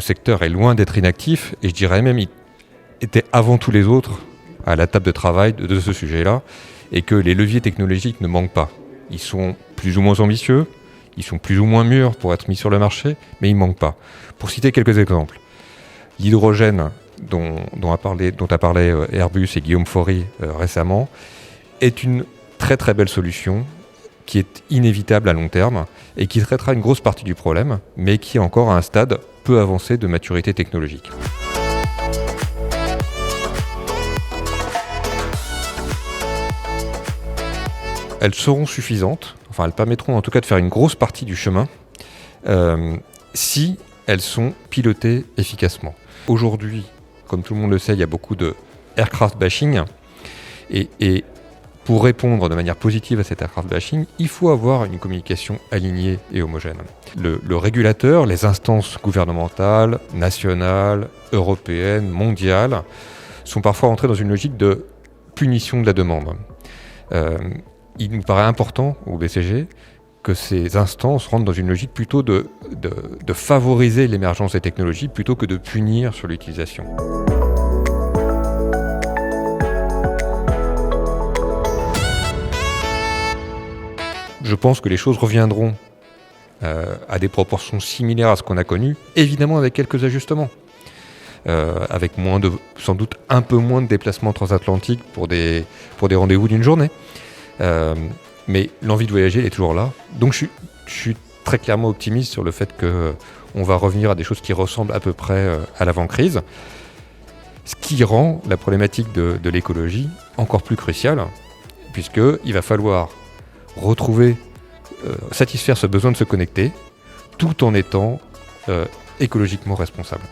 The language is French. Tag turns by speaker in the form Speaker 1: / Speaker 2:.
Speaker 1: secteur est loin d'être inactif, et je dirais même il était avant tous les autres à la table de travail de ce sujet-là, et que les leviers technologiques ne manquent pas. Ils sont plus ou moins ambitieux, ils sont plus ou moins mûrs pour être mis sur le marché, mais ils ne manquent pas. Pour citer quelques exemples, l'hydrogène dont a parlé Airbus et Guillaume Faury récemment est une très très belle solution qui est inévitable à long terme et qui traitera une grosse partie du problème, mais qui est encore à un stade peu avancé de maturité technologique. Elles seront suffisantes, enfin elles permettront en tout cas de faire une grosse partie du chemin, si elles sont pilotées efficacement. Aujourd'hui, comme tout le monde le sait, il y a beaucoup de aircraft bashing, et pour répondre de manière positive à cet aircraft bashing, il faut avoir une communication alignée et homogène. Le régulateur, les instances gouvernementales, nationales, européennes, mondiales, sont parfois entrées dans une logique de punition de la demande. Il nous paraît important, au BCG, que ces instances rentrent dans une logique plutôt de favoriser l'émergence des technologies plutôt que de punir sur l'utilisation. Je pense que les choses reviendront à des proportions similaires à ce qu'on a connu, évidemment avec quelques ajustements. Avec sans doute un peu moins de déplacements transatlantiques pour des rendez-vous d'une journée. Mais l'envie de voyager est toujours là. Donc je suis très clairement optimiste sur le fait qu'on va revenir à des choses qui ressemblent à peu près à l'avant-crise. Ce qui rend la problématique de l'écologie encore plus cruciale, puisqu'il va falloir satisfaire ce besoin de se connecter, tout en étant écologiquement responsable.